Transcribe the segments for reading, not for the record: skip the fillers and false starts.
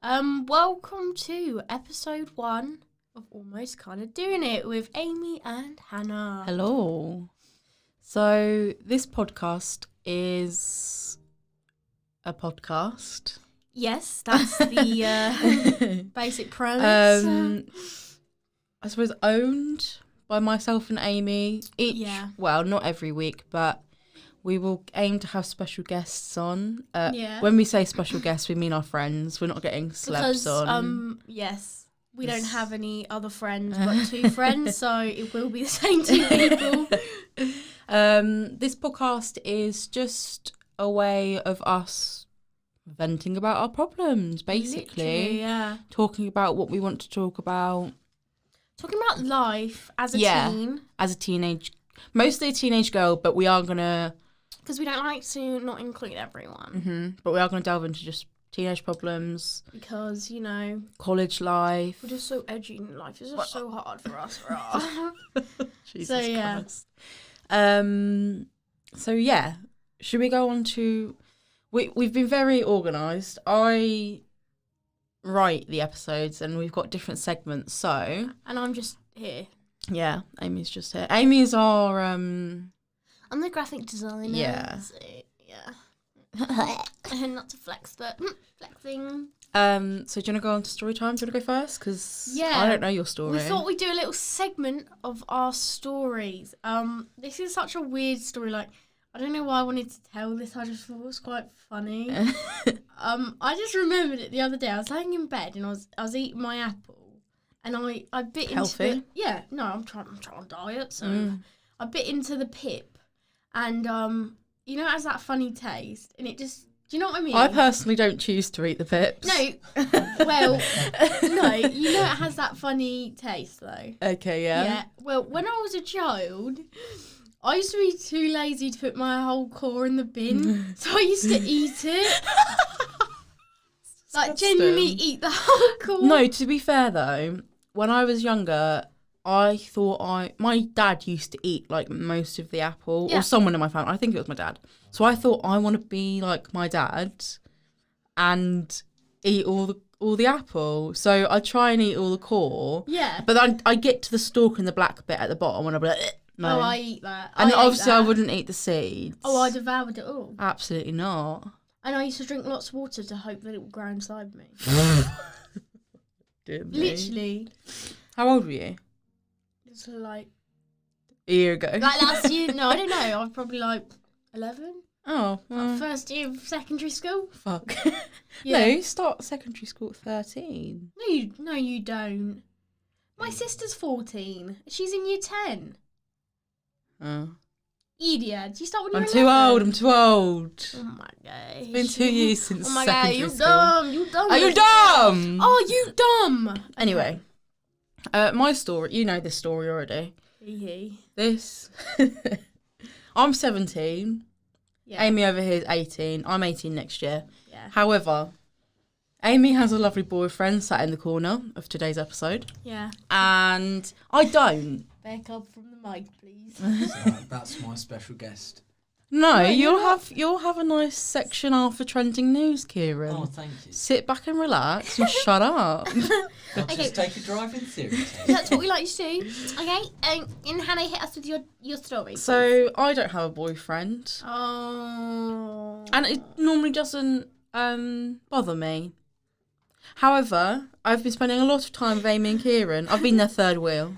Welcome to episode 1 of Almost Kind of Doing It with Amy and Hannah. Hello. So this podcast is a podcast. Yes, that's the basic premise. I suppose owned by myself and Amy. Well, not every week, but we will aim to have special guests on. When we say special guests, we mean our friends. We're not getting celebs on. Yes, we don't have any other friends but 2 friends, so it will be the same 2 people. This podcast is just a way of us venting about our problems, basically. Literally, yeah. Talking about what we want to talk about. Talking about life as a teen. As a teenage, mostly a teenage girl, but we are going to... Because we don't like to not include everyone. Mm-hmm. But we are going to delve into just teenage problems. Because, college life. we're just so edgy in life. It's just so hard for us. Jesus Christ. Should we go on to... We've been very organised. I write the episodes and we've got different segments, so... And I'm just here. Yeah, Amy's just here. Amy's our... I'm the graphic designer. Yeah. So, yeah. Not to flex, but flexing. So do you want to go on to story time? Do you want to go first? Because I don't know your story. We thought we'd do a little segment of our stories. This is such a weird story. Like, I don't know why I wanted to tell this. I just thought it was quite funny. I just remembered it the other day. I was laying in bed and I was eating my apple, and I bit Healthy. into the... Yeah, no, I'm trying to diet, so I bit into the pip. And, it has that funny taste. And it just... Do you know what I mean? I personally don't choose to eat the pips. No. Well, no. It has that funny taste, though. Okay, yeah. Yeah. Well, when I was a child, I used to be too lazy to put my whole core in the bin. So I used to eat it. Like, genuinely eat the whole core. No, to be fair, though, when I was younger... I thought my dad used to eat like most of the apple, or someone in my family. I think it was my dad. So I thought I want to be like my dad and eat all the apple. So I try and eat all the core. Yeah. But then I get to the stalk and the black bit at the bottom and I'll be like, no. Oh, I eat that. And obviously I wouldn't eat the seeds. Oh, I devoured it all. Absolutely not. And I used to drink lots of water to hope that it would grow inside me. Dear me. Literally. How old were you? So like a year ago. Like last year? No, I don't know. I was probably like 11. Oh, well. Like first year of secondary school. Fuck. Yeah. No, you start secondary school at 13. No, you don't. My sister's 14. She's in year 10. Oh. Idiot. You start when you're I'm 11. too old. Oh my god. It's been 2 years since Oh my secondary god, school. you dumb. Are you dumb? Oh, you dumb. Anyway. My story, you know this story already. This, I'm 17. Yeah. Amy over here is 18. I'm 18 next year. Yeah. However, Amy has a lovely boyfriend sat in the corner of today's episode. Yeah. And I don't. Back up from the mic, please. So that's my special guest. No, you'll have a nice section after trending news, Kieran. Oh, thank you. Sit back and relax and shut up. I'll just take a driving theory test. That's what we like to do. Okay, and Hannah, hit us with your story. So I don't have a boyfriend. Oh. And it normally doesn't bother me. However, I've been spending a lot of time with Amy and Kieran. I've been their third wheel.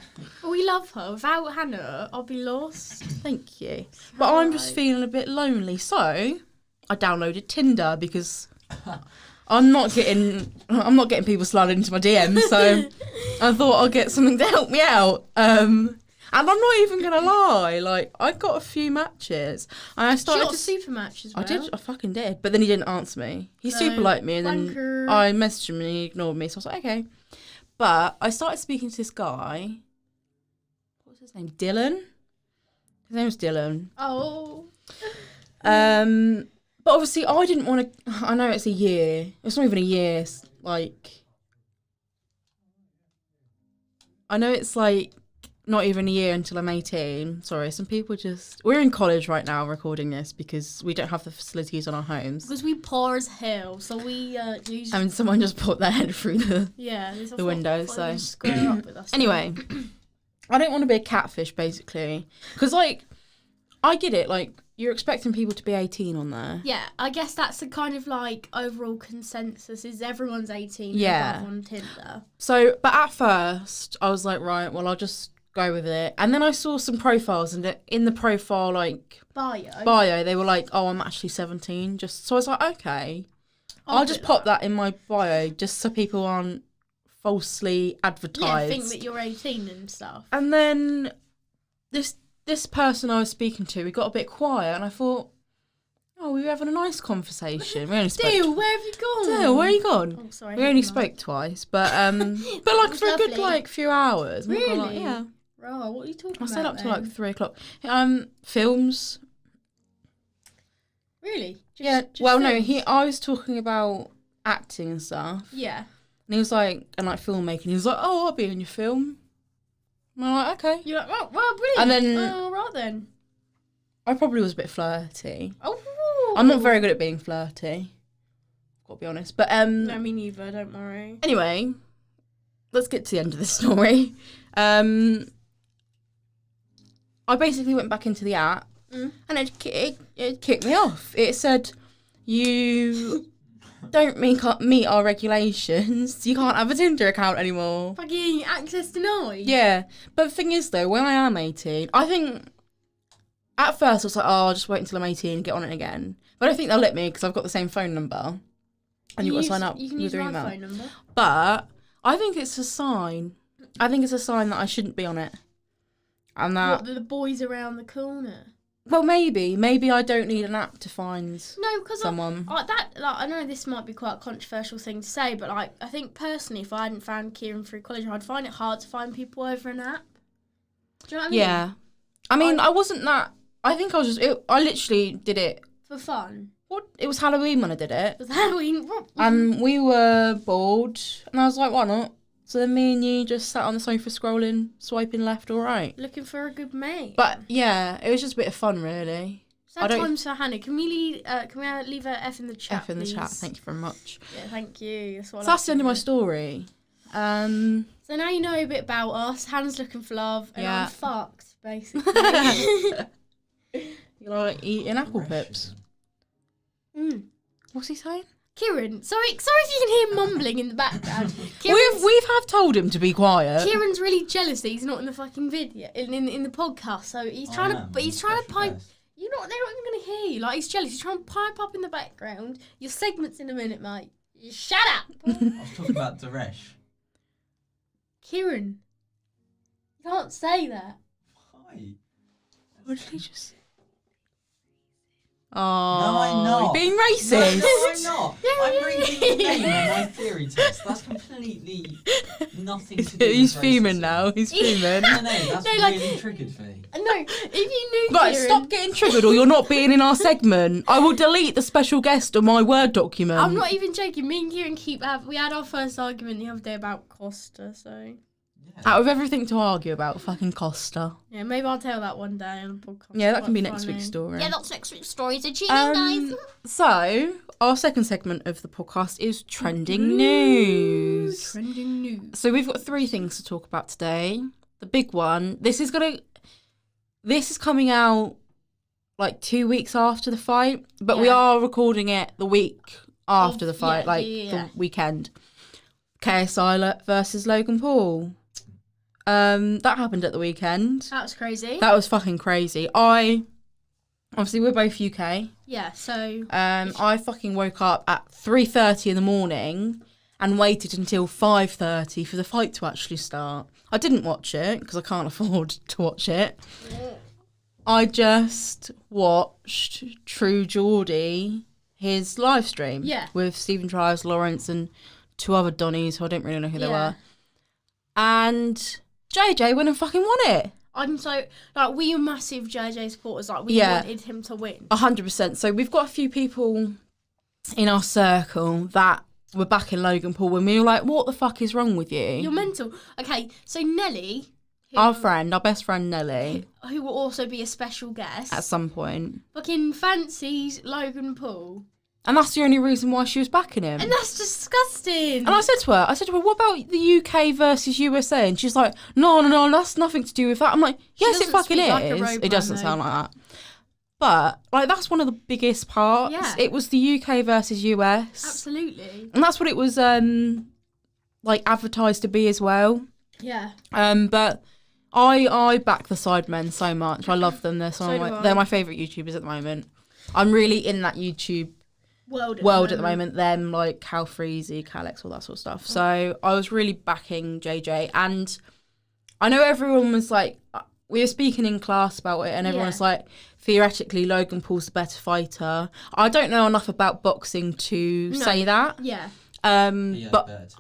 We love her. Without Hannah, I'll be lost. Thank you. But I'm just feeling a bit lonely. So I downloaded Tinder because I'm not getting people sliding into my DMs. So I thought I'd get something to help me out. And I'm not even going to lie, like, I got a few matches. And I started to super match as well. I fucking did. But then he didn't answer me. He super liked me, and then I messaged him and he ignored me. So I was like, okay. But I started speaking to this guy. What was his name? Dylan? His name was Dylan. Oh. But obviously I didn't want to... I know it's a year. It's not even a year. Like... I know it's like... not even a year until I'm 18. Sorry, some people we're in college right now recording this because we don't have the facilities on our homes. Because we poor as hell, so we use... And someone just put their head through the window, so... Square up with us. Anyway, I don't want to be a catfish, basically. Because, like, I get it, like, you're expecting people to be 18 on there. Yeah, I guess that's the kind of, like, overall consensus is everyone's 18 on Tinder. So, but at first, I was like, right, well, I'll just go with it. And then I saw some profiles, and in the profile, like... Bio, they were like, oh, I'm actually 17. So I was like, okay. I'll just pop that in my bio, just so people aren't falsely advertised. Yeah, think that you're 18 and stuff. And then this person I was speaking to, we got a bit quiet, and I thought, oh, we were having a nice conversation. We only spoke. Dale, where have you gone? Dale, where are you gone? Oh, sorry. We only spoke twice, but like for a good like few hours. Really? Like, yeah. Oh, what are you talking about? I stayed up till like 3:00. Films. Really? I was talking about acting and stuff. Yeah. And he was like, and like filmmaking. He was like, oh, I'll be in your film. And I'm like, okay. You're like, oh, well, brilliant. And then, oh, right then. I probably was a bit flirty. Oh. I'm not very good at being flirty. Got to be honest. But no, me neither. Don't worry. Anyway, let's get to the end of the story. I basically went back into the app, and it kicked me off. It said, you don't meet our regulations. You can't have a Tinder account anymore. Fucking access denied. Yeah. But the thing is, though, when I am 18, I think at first I was like, oh, I'll just wait until I'm 18 and get on it again. But I don't think they'll let me because I've got the same phone number. And you've got to sign up with your email. Phone number. But I think it's a sign. I think it's a sign that I shouldn't be on it. And that... What, the boys around the corner? Well, maybe I don't need an app to find someone. I know this might be quite a controversial thing to say, but like I think personally, if I hadn't found Kieran through college, I'd find it hard to find people over an app. Do you know what I mean? Yeah, I mean, I wasn't that. I think I was just. I literally did it for fun. What? It was Halloween when I did it. It was Halloween. And we were bored, and I was like, why not? So then me and you just sat on the sofa scrolling, swiping left or right. Looking for a good mate. But yeah, it was just a bit of fun, really. Sad times for Hannah. Can we leave a F in the chat, F in the chat, thank you very much. Yeah, thank you. That's the end of my story. So now you know a bit about us. Hannah's looking for love, and I'm fucked, basically. You're like eating apple pips. What's he saying? Kieran, sorry if you can hear mumbling in the background. We have told him to be quiet. Kieran's really jealous that he's not in the fucking video, in the podcast. So he's trying to pipe. They're not even going to hear you. Like, he's jealous. He's trying to pipe up in the background. Your segment's in a minute, mate. Shut up. I was talking about Daresh. Kieran, you can't say that. Why? What did he just say? Oh, no, I'm not. You're being racist. No, I'm not. I'm reading the name of my theory test. That's completely nothing to do with He's racism. fuming now. He's fuming. No, that's really triggered me. No, if you knew Right, Kieran... stop getting triggered or you're not being in our segment. I will delete the special guest on my Word document. I'm not even joking. Me and Kieran we had our first argument the other day about Costa, so... Yeah. Out of everything to argue about, fucking Costa. Yeah, maybe I'll tell that one day on the podcast. Yeah, that can be next week's story. Yeah, that's next week's story. So tune in, guys. So, our second segment of the podcast is Trending News. Trending News. So we've got 3 things to talk about today. The big one, this is coming out like 2 weeks after the fight, but we are recording it the week after the fight, the weekend. KSI versus Logan Paul. That happened at the weekend. That was crazy. That was fucking crazy. Obviously we're both UK. Yeah, so... I fucking woke up at 3:30 in the morning and waited until 5:30 for the fight to actually start. I didn't watch it because I can't afford to watch it. I just watched True Geordie, his live stream. Yeah. With Stephen Trials, Lawrence and 2 other Donnies who I don't really know who they were. And JJ went and fucking won it. I'm so... Like, we were massive JJ supporters. Like, we wanted him to win. 100%. So we've got a few people in our circle that were backing Logan Paul when we were like, what the fuck is wrong with you? You're mental. Okay, so Nelly, Our best friend Nelly, who will also be a special guest at some point. fucking fancies Logan Paul. And that's the only reason why she was backing him. And that's disgusting. And I said to her, what about the UK versus USA? And she's like, no, that's nothing to do with that. I'm like, yes, it fucking is. Like a robot, it doesn't sound like that. But, like, that's one of the biggest parts. Yeah. It was the UK versus US. Absolutely. And that's what it was, like, advertised to be as well. Yeah. But I back the Sidemen so much. I love them. They're my favourite YouTubers at the moment. I'm really in that YouTube world at the moment. Them, like Calfreezy, Calix, all that sort of stuff. So I was really backing JJ. And I know everyone was like, we were speaking in class about it, and everyone was like, theoretically, Logan Paul's the better fighter. I don't know enough about boxing to say that. Yeah. But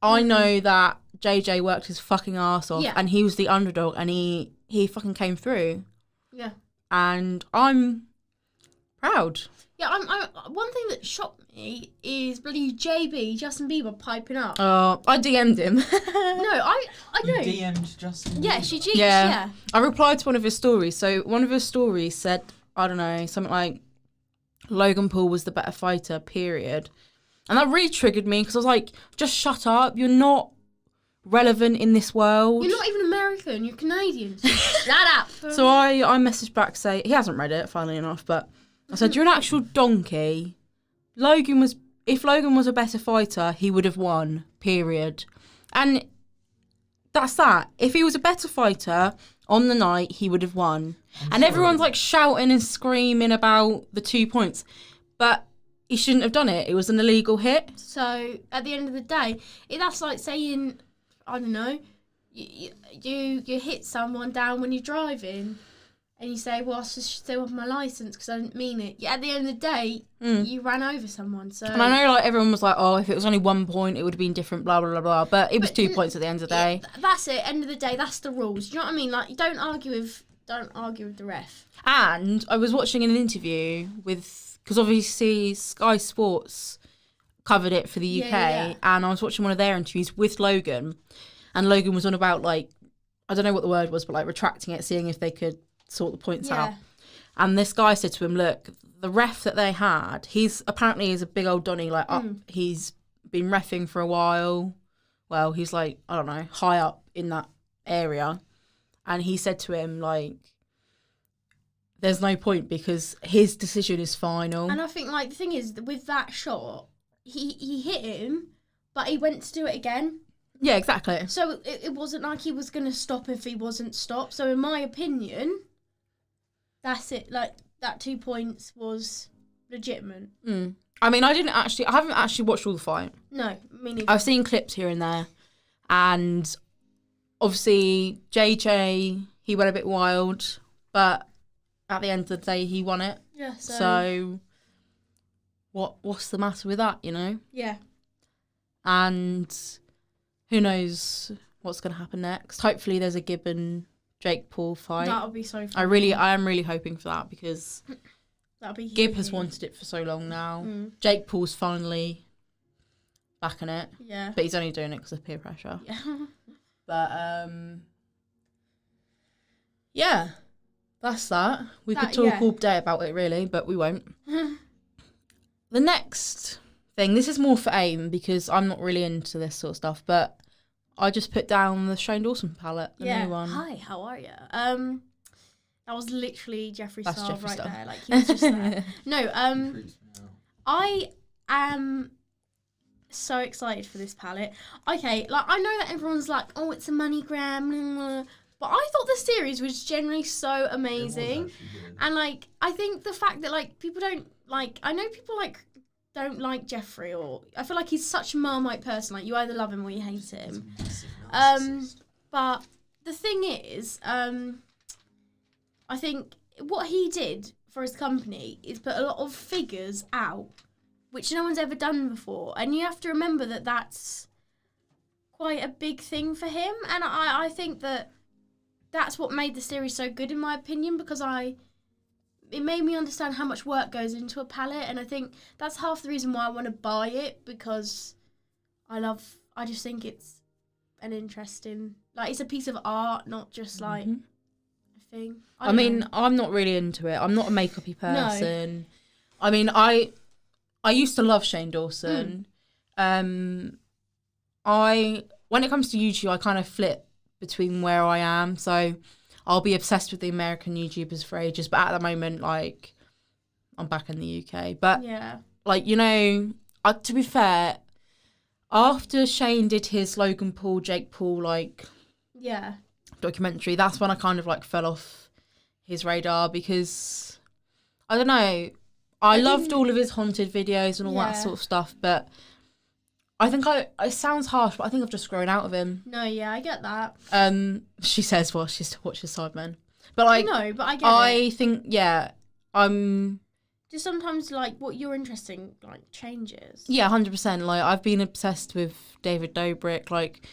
I know that JJ worked his fucking ass off, and he was the underdog, and he fucking came through. Yeah. And I'm proud. Yeah, one thing that shocked me is bloody JB, Justin Bieber, piping up. Oh, I DM'd him. No, I know. You DM'd Justin Bieber? Yeah, she cheats, yeah. I replied to one of his stories. So one of his stories said, I don't know, something like, Logan Paul was the better fighter, period. And that really triggered me because I was like, just shut up. You're not relevant in this world. You're not even American, you're Canadian. So shut up. So I messaged back, say, he hasn't read it, funnily enough, but I said, you're an actual donkey. If Logan was a better fighter, he would have won, period. And that's that. If he was a better fighter on the night, he would have won. And everyone's like shouting and screaming about the 2 points. But he shouldn't have done it. It was an illegal hit. So at the end of the day, that's like saying, I don't know, you hit someone down when you're driving. And you say, well, I should still have my licence because I didn't mean it. Yeah, at the end of the day, you ran over someone. So. And I know like everyone was like, oh, if it was only 1 point, it would have been different, blah, blah, blah, blah. But it was 2 points at the end of the day. That's it. End of the day, that's the rules. Do you know what I mean? Like, you don't argue with the ref. And I was watching an interview because obviously Sky Sports covered it for the UK. Yeah. And I was watching one of their interviews with Logan. And Logan was on about like, I don't know what the word was, but like retracting it, seeing if they could sort the points out. And this guy said to him, look, the ref that they had, he's apparently is a big old Donny, like he's been reffing for a while. Well, he's like, I don't know, high up in that area. And he said to him, like, there's no point because his decision is final. And I think, like, the thing is, with that shot, he hit him, but he went to do it again. Yeah, exactly. So it wasn't like he was going to stop if he wasn't stopped. So in my opinion, that's it. Like, that 2 points was legitimate. I mean, I haven't actually watched all the fight. No, me neither. I've seen clips here and there. And obviously, JJ, he went a bit wild. But at the end of the day, he won it. Yeah, so what's the matter with that, you know? Yeah. And who knows what's going to happen next. Hopefully there's a Gibbon Jake Paul fight. That'll be so fun. I am really hoping for that because that'll be Gibb has wanted it for so long now. Jake Paul's finally backing it. Yeah. But he's only doing it because of peer pressure. Yeah. But yeah, that's that. We could talk all day about it really, but we won't. The next thing, this is more for AIM because I'm not really into this sort of stuff, but I just put down the Shane Dawson palette, the new one. Hi, how are you? That was literally Jeffree That's Star Jeffree right Star. there. Like, he was just there. No, I am so excited for this palette. Okay, like, I know that everyone's like, oh, it's a money grab, blah, blah, but I thought the series was generally so amazing. And, like, I think the fact that, like, people don't, like, I know people, like, don't like Jeffree, or I feel like he's such a Marmite person. Like, you either love him or you hate him. But the thing is, I think what he did for his company is put a lot of figures out, which no one's ever done before. And you have to remember that that's quite a big thing for him. And I think that that's what made the series so good, in my opinion, because it made me understand how much work goes into a palette. And I think that's half the reason why I want to buy it, because I just think it's an interesting Like, it's a piece of art, not just like a thing. I mean, know. I'm not really into it. I'm not a makeup-y person. No. I mean, I used to love Shane Dawson. When it comes to YouTube, I kind of flip between where I am. So I'll be obsessed with the American YouTubers for ages, but at the moment, like, I'm back in the UK. But like, you know, to be fair, after Shane did his Logan Paul, Jake Paul, like, documentary, that's when I kind of like fell off his radar, because I don't know, I loved all of his haunted videos and all that sort of stuff, but I think it sounds harsh, but I think I've just grown out of him. No, yeah, I get that. She says, well, she's watches Sidemen, but like, no, but I get it. I think, I'm just sometimes like what you're interested in like changes. Yeah, 100%. Like, I've been obsessed with David Dobrik, like,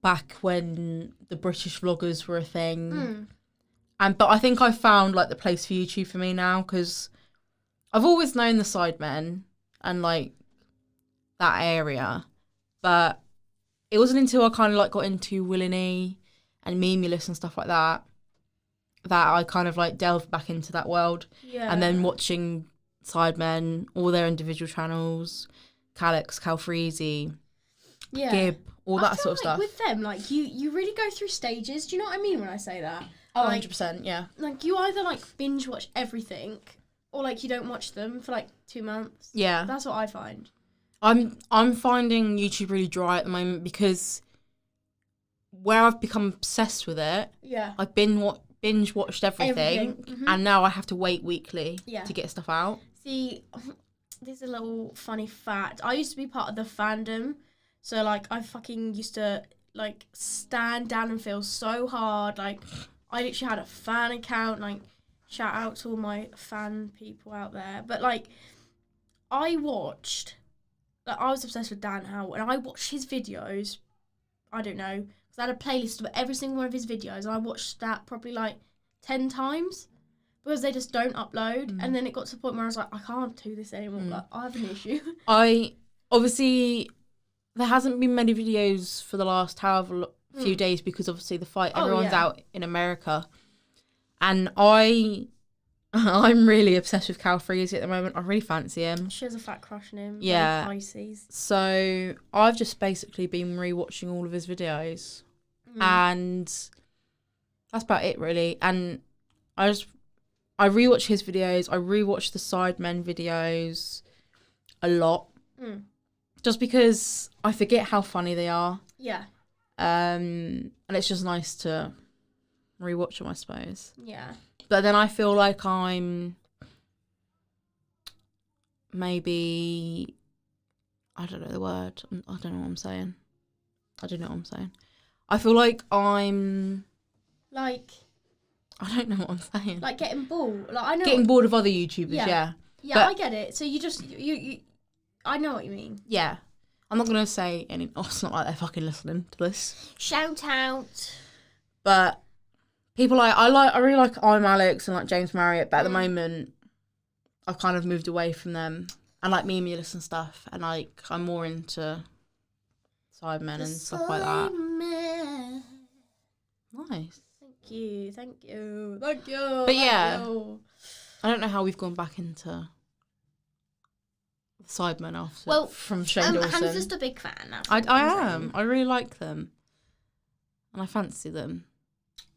back when the British vloggers were a thing. But I think I found like the place for YouTube for me now, because I've always known the Sidemen and like that area, but it wasn't until I kind of like got into Williny and Memulus and stuff like that I kind of like delved back into that world. And then watching Sidemen, all their individual channels, Calix, Calfreezy, Gib, all that sort of stuff. With them, like, you really go through stages. Do you know what I mean when I say that? Oh, like, 100%, yeah. Like, you either like binge watch everything, or like you don't watch them for like 2 months. Yeah, that's what I find. I'm finding YouTube really dry at the moment, because where I've become obsessed with it, I've binge watched everything. And now I have to wait weekly to get stuff out. See, there's a little funny fact. I used to be part of the fandom, so like I fucking used to like stand down and feel so hard. Like, I literally had a fan account. Like, shout out to all my fan people out there. But like, I was obsessed with Dan Howell, and I watched his videos. I don't know, because I had a playlist of every single one of his videos, and I watched that probably like 10 times, because they just don't upload. And then it got to the point where I was like, I can't do this anymore. Like, I have an issue. Obviously, there hasn't been many videos for the last however few days, because obviously the fight, everyone's out in America. And I'm really obsessed with Calfreezy at the moment. I really fancy him. She has a fat crush on him. Yeah. Pisces. So I've just basically been rewatching all of his videos. And that's about it, really. And I rewatch his videos. I rewatch the Sidemen videos a lot. Just because I forget how funny they are. Yeah. And it's just nice to rewatch them, I suppose. Yeah. But then I feel like I'm maybe, I don't know the word. I don't know what I'm saying. I feel like I'm like, I don't know what I'm saying. Like getting bored. Like, I know getting bored of other YouTubers. Yeah, but I get it. So you just you I know what you mean. Yeah. I'm not gonna say any. Oh, it's not like they're fucking listening to this. Shout out. But people I really like I'm Alex and like James Marriott, but at the moment I've kind of moved away from them, and like Memulus and stuff, and like I'm more into Sidemen and stuff like that. Nice. Thank you. But yeah, I don't know how we've gone back into the Sidemen after from Shane Dawson. I'm just a big fan now. I am. I really like them, and I fancy them.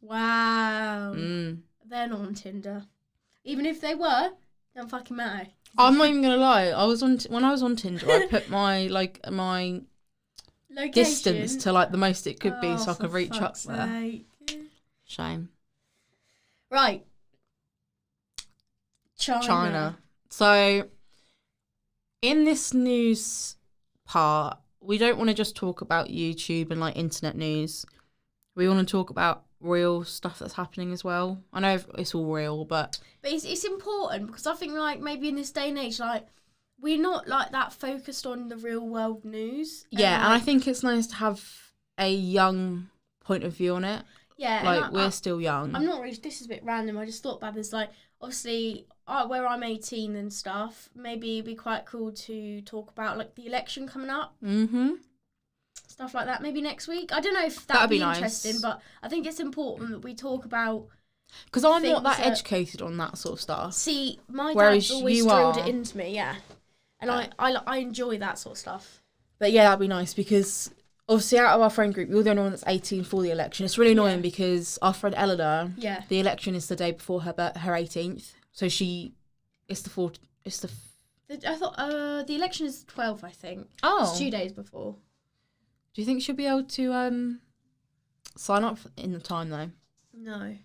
Wow. They're not on Tinder. Even if they were, don't fucking matter. I'm not even gonna lie. When I was on Tinder, I put my my location distance to like the most it could be, so I could reach up there. Sake. Shame. Right. China. So, in this news part, we don't want to just talk about YouTube and like internet news. We want to talk about real stuff that's happening as well. I know it's all real, but it's important, because I think like maybe in this day and age, like we're not like that focused on the real world news. Yeah, and I think it's nice to have a young point of view on it. Yeah, like we're still young. I'm not really. This is a bit random. I just thought about this. Like, obviously, where I'm 18 and stuff, maybe it'd be quite cool to talk about like the election coming up. stuff like that. Maybe next week. I don't know if That'd that'd be be nice. interesting, but I think it's important that we talk about. Because I'm not that things that- educated on that sort of stuff. See, my Whereas dad's always you drilled are. it into me, yeah, and I enjoy that sort of stuff. But yeah, that'd be nice because obviously out of our friend group, you're the only one that's 18 for the election. It's really annoying because our friend Eleanor, Yeah. the election is the day before her 18th. So it's the 4th, I thought the election is 12th, I think. Oh. It's 2 days before. Do you think she'll be able to sign up in the time though? No.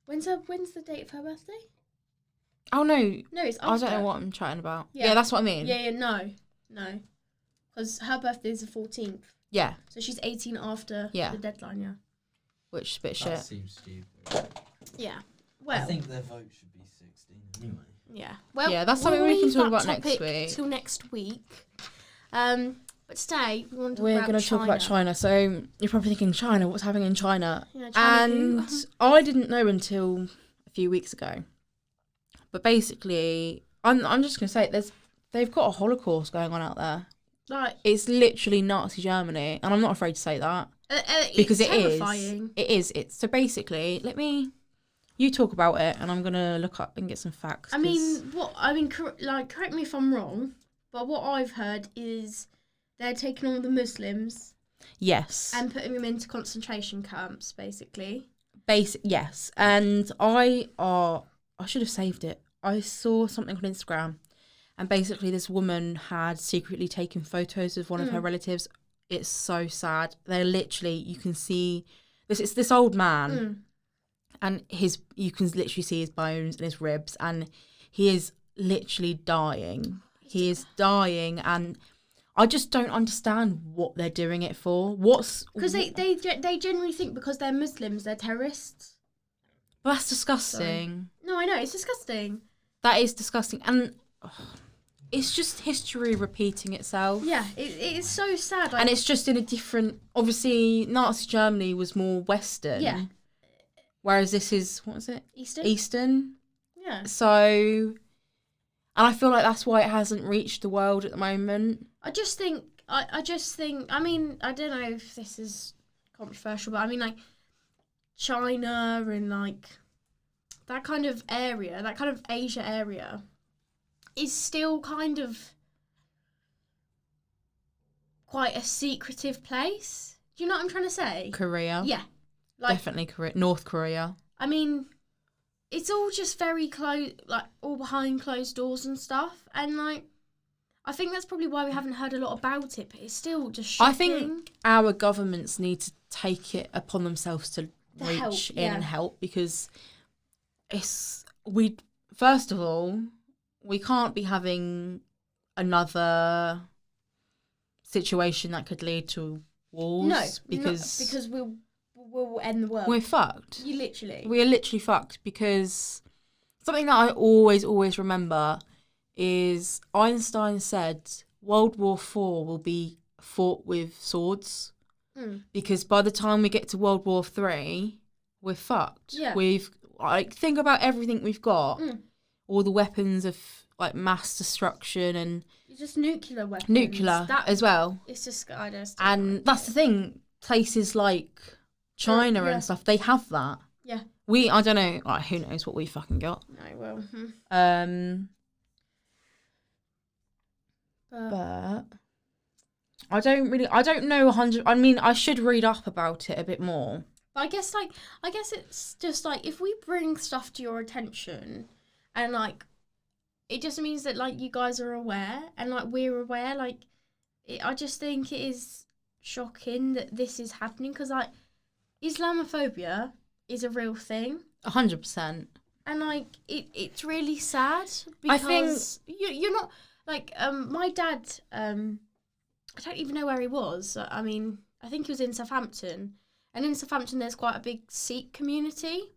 When's the date of her birthday? Oh no. No, it's I after. don't know what I'm chatting about. Yeah. Yeah, that's what I mean. Yeah, no. Because her birthday is the 14th. Yeah. So she's 18 after the deadline, yeah. Which is a bit That shit. seems stupid. Yeah. I Well. think their vote should be 16 anyway. Yeah. Well. Yeah, that's something we can leave talk that about next topic week. Till next week. But today we want to talk We're about going to talk about China. So you're probably thinking, China, what's happening in China? Yeah, China And who? I didn't know until a few weeks ago. But basically, I'm just going to say they've got a Holocaust going on out there. Like, It's literally Nazi Germany, and I'm not afraid to say that because it's it is. terrifying. It is. It's so basically. You talk about it, and I'm gonna look up and get some facts. Correct me if I'm wrong, but what I've heard is they're taking all the Muslims yes, and putting them into concentration camps, basically. yes, and I should have saved it. I saw something on Instagram, and basically this woman had secretly taken photos of one of her relatives. It's so sad. They're literally, you can see this. It's this old man, and you can literally see his bones and his ribs, and he is literally dying. He is dying, and I just don't understand what they're doing it for. Because they generally think because they're Muslims, they're terrorists. That's disgusting. No, I know, it's disgusting. That is disgusting, and it's just history repeating itself. Yeah, it is so sad. And it's just in a different. Obviously, Nazi Germany was more Western. Yeah. Whereas this is, what was it? Eastern. Yeah. So, and I feel like that's why it hasn't reached the world at the moment. I just think, I mean, I don't know if this is controversial, but I mean, like, China and, like, that kind of area, that kind of Asia area, is still kind of quite a secretive place. Do you know what I'm trying to say? Korea. Yeah. Like, Definitely Korea. North Korea. I mean, it's all just very close, like, all behind closed doors and stuff. And, like, I think that's probably why we haven't heard a lot about it, but it's still just shocking. I think our governments need to take it upon themselves to reach help, in and help, because first of all, we can't be having another situation that could lead to wars. No, because we'll end the world. we're fucked. You literally. We are literally fucked, because something that I always remember is Einstein said World War IV will be fought with swords, because by the time we get to World War III, we're fucked. Yeah. We've, like, think about everything we've got, all the weapons of, like, mass destruction and Just nuclear weapons. nuclear as well. It's just, I just. And that's the thing. Places like China Yeah. and stuff, they have that. Yeah. I don't know. Like, who knows what we fucking got? No, well. But I don't know 100. I mean, I should read up about it a bit more. But I guess it's just like, if we bring stuff to your attention, and like, it just means that, like, you guys are aware and, like, we're aware. Like, I just think it is shocking that this is happening, because, like, Islamophobia is a real thing. 100%. And, like, it's really sad, I think- because you're not, like, my dad, I don't even know where he was. I mean, I think he was in Southampton. And in Southampton, there's quite a big Sikh community.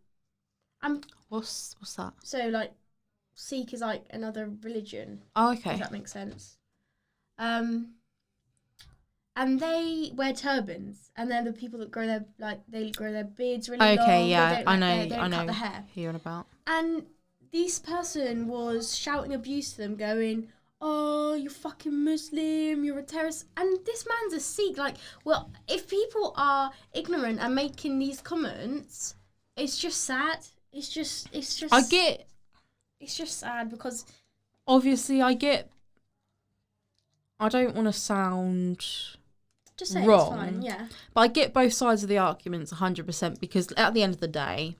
What's that? So, like, Sikh is, like, another religion. Oh, If okay. that makes sense. And they wear turbans. And they're the people that grow they grow their beards really long. Okay, They yeah, don't, I like, know, they don't I know. cut the hair. Who you're on about? And this person was shouting abuse to them, going, "Oh, you're fucking Muslim, you're a terrorist. And this man's a Sikh. Like, well, if people are ignorant and making these comments, it's just sad. It's just it's just sad because obviously I don't want to sound just say wrong, it's fine, yeah. but I get both sides of the arguments 100% because at the end of the day,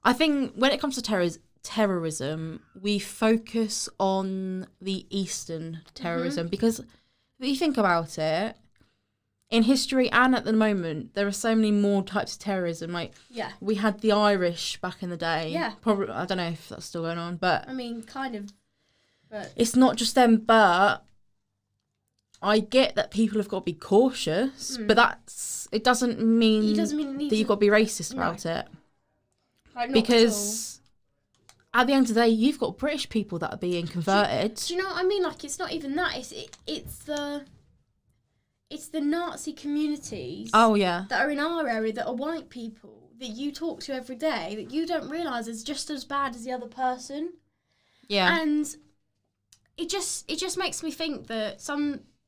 I think when it comes to terrorism, we focus on the Eastern terrorism because if you think about it, in history and at the moment, there are so many more types of terrorism. Like, we had the Irish back in the day. Yeah. Probably, I don't know if that's still going on, but I mean, kind of. But it's not just them, but I get that people have got to be cautious, but it doesn't mean that you've got to be racist about it. Like, because at the end of the day, you've got British people that are being converted. Do you know what I mean? Like, it's not even that. It's the Nazi communities. Oh, yeah. That are in our area that are white people that you talk to every day that you don't realise is just as bad as the other person. Yeah. And it just makes me think that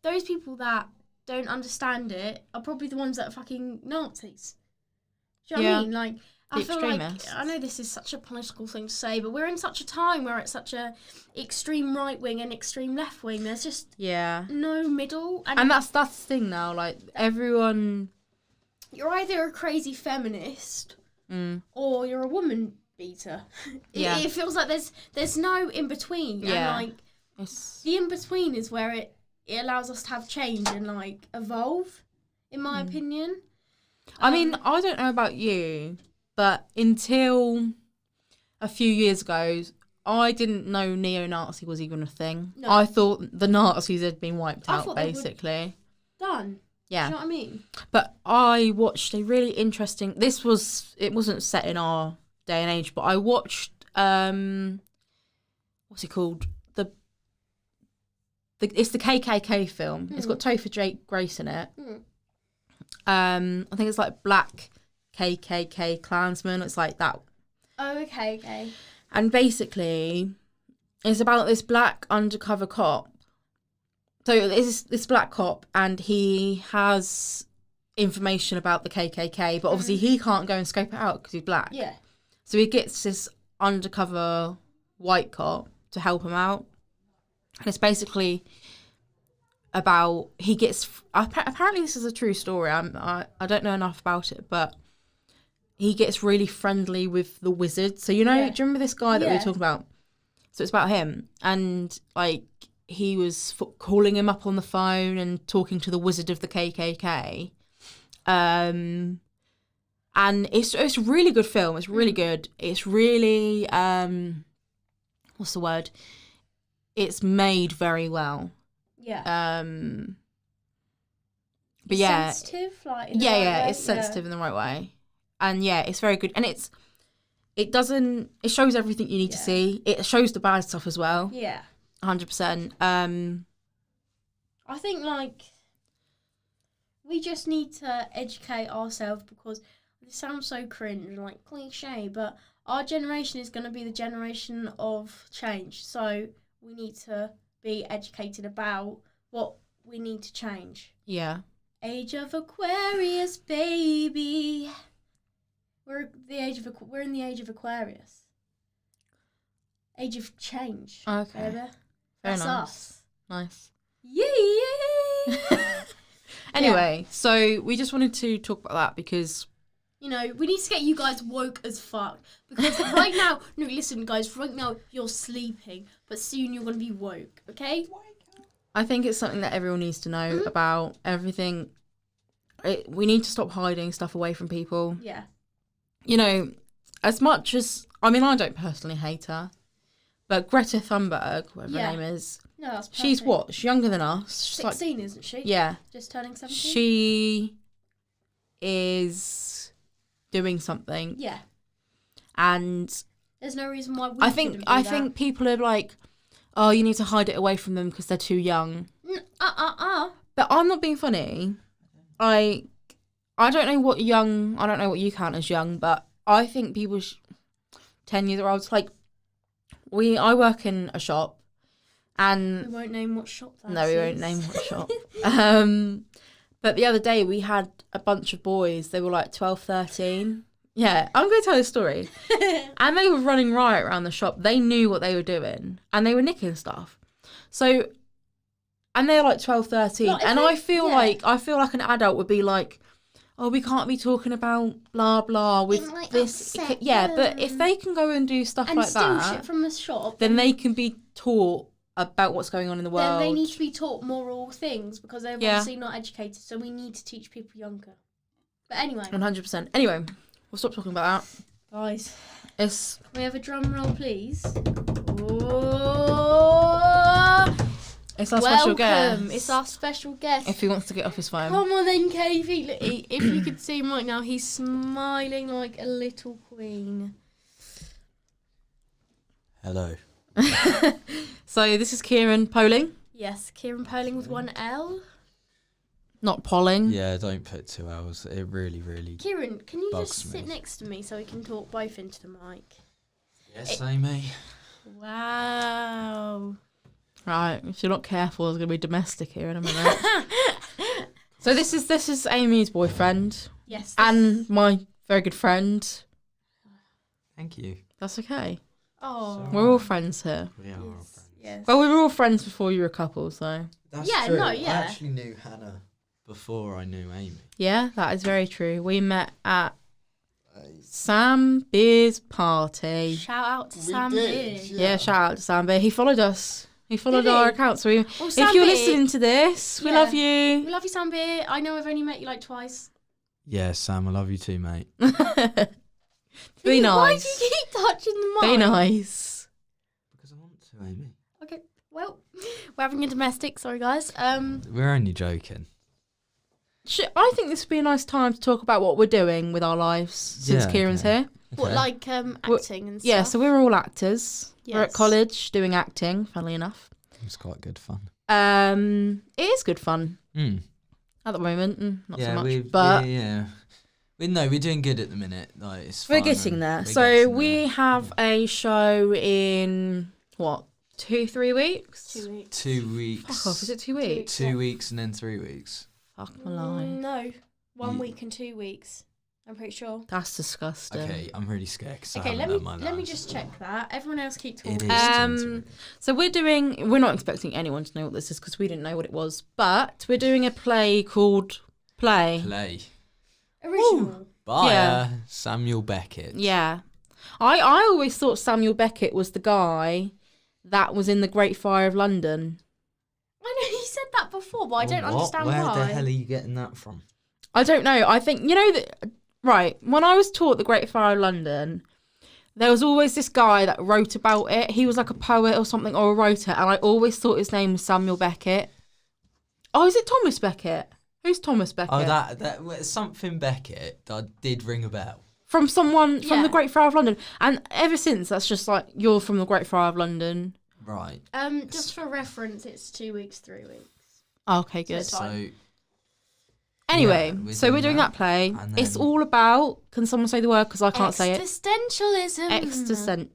those people that don't understand it are probably the ones that are fucking Nazis. Do you know what I mean? Like, I feel like, I know this is such a political thing to say, but we're in such a time where it's such a extreme right wing and extreme left wing. There's just no middle. And that's the thing now. Like, everyone... You're either a crazy feminist or you're a woman beater. It feels like there's no in between. Yeah. And like the in between is where it allows us to have change and like evolve, in my opinion. I mean, I don't know about you, but until a few years ago, I didn't know neo-Nazi was even a thing. No. I thought the Nazis had been wiped out, basically. Done. Yeah. Do you know what I mean? But I watched a really interesting... it wasn't set in our day and age, but I watched... what's it called? It's the KKK film. It's got Topher Grace in it. I think it's like Black KKK Klansman. It's like that. Oh, okay. And basically, it's about this black undercover cop. So it's this black cop, and he has information about the KKK, but obviously he can't go and scope it out because he's black. Yeah. So he gets this undercover white cop to help him out. And it's basically about, he gets, apparently this is a true story, I don't know enough about it, but he gets really friendly with the wizard. So, do you remember this guy that we were talking about? So it's about him, and like, he was calling him up on the phone and talking to the wizard of the KKK. And it's a really good film. It's really good. It's really, what's the word? It's made very well. Yeah. But yeah. Sensitive? Like, it's sensitive in the right way. And yeah, it's very good. And it shows everything you need to see. It shows the bad stuff as well. Yeah. 100%. I think, like, we just need to educate ourselves because it sounds so cringe and, like, cliche, but our generation is going to be the generation of change. So we need to be educated about what we need to change. Yeah. Age of Aquarius, baby. We're in the age of Aquarius. Age of change. Okay. Baby. Very That's nice. us. Nice. Yeah. Anyway, so we just wanted to talk about that because, we need to get you guys woke as fuck. Because right now, no, listen, guys, right now you're sleeping, but soon you're going to be woke, okay? I think it's something that everyone needs to know about everything. We need to stop hiding stuff away from people. Yeah. As much as, I don't personally hate her, but Greta Thunberg, whatever her name is, no, that's perfect. she's what? She's younger than us. She's 16, isn't she? Yeah. Just turning 17? She is doing something. Yeah. And there's no reason why we I think people are like, oh, you need to hide it away from them because they're too young. But I'm not being funny. I don't know what you count as young, but I think people 10 years old, like, I work in a shop, And We won't name what shop that is. no, we won't name what shop. But the other day we had a bunch of boys. They were like 12, 13. Yeah, I'm going to tell you a story. And they were running riot around the shop. They knew what they were doing. And they were nicking stuff. So, and they're like 12, 13. Like, And I feel like an adult would be like, oh, we can't be talking about blah, blah with It might this. upset Yeah, but if them. they can go and do stuff And like steal that, shit from the shop. then they can be taught about what's going on in the world. Then they need to be taught moral things because they're obviously not educated. So we need to teach people younger. But anyway. 100%. Anyway, we'll stop talking about that. Guys, It's can we have a drum roll, please? Oh, it's our special guest. It's our special guest. If he wants to get off his phone. Come on then, KV. Look, if you could see him right now, he's smiling like a little queen. Hello. So this is Kieran Poling, Yes, Kieran Poling with one L. not Polling. Yeah, don't put 2 L's. It really, really. Kieran, can you Bugs just sit me. next to me so we can talk both into the mic? Yes, Amy. Wow. Right, if you're not careful, there's gonna be domestic here in a minute. So this is Amy's boyfriend Yes. and my very good friend. Thank you. That's okay. Oh. We're all friends here. We are all Yes. friends. Yes. Well, we were all friends before you were a couple, so That's Yeah, true. no, yeah. I actually knew Hannah before I knew Amy. yeah, that is very true. We met at Sam Beer's party. Shout out to Sam did, Beer. Yeah, shout out to Sam Beer. He followed us. He followed Did he? our account. So Well, if Sam you're Beer- listening to this, we Yeah. love you. We love you, Sam Beer. I know I've only met you like twice. Yeah, Sam, I love you too, mate. Be Why nice. do you keep touching the mic? Be nice. Because I want to, Amy. Okay, well, we're having a domestic. Sorry, guys. We're only joking. I think this would be a nice time to talk about what we're doing with our lives since Yeah, Kieran's okay. here. What, Okay. like acting and stuff? Yeah, so we're all actors. We're at Yes. college doing acting, funnily enough. It's quite good fun. It is good fun Mm. at the moment. Not so much. we're But we're doing good at the minute. Like it's we're fun getting and there. we're So getting we there. have a show in, what, 2-3 weeks? 2 weeks. 2 weeks. Fuck off, is it 2 weeks? 2 weeks and then 3 weeks. Fuck my life. No, 1 Ye- week and 2 weeks. I'm pretty sure. That's disgusting. Okay, I'm really scared because Okay, let me just check that. Everyone else keep talking. It is. So we're not expecting anyone to know what this is because we didn't know what it was, but we're doing a play called Play. Original. By Yeah. Samuel Beckett. Yeah. I always thought Samuel Beckett was the guy that was in the Great Fire of London. I know you said that before, but I don't What? understand Where why. the hell are you getting that from? I don't know. I think, you know, that, right, when I was taught the Great Fire of London, there was always this guy that wrote about it. He was like a poet or something or a writer, and I always thought his name was Samuel Beckett. Oh, is it Thomas Beckett? Who's Thomas Beckett? Oh, that something Beckett that did ring a bell. From someone from Yeah. the Great Fire of London. And ever since, that's just like, you're from the Great Fire of London. Right. Just for reference, it's 2 weeks, 3 weeks. Oh, okay, good. it's fine. So Anyway, yeah, so we're doing that play. and It's then- all about, can someone say the word because I can't say it? Existentialism.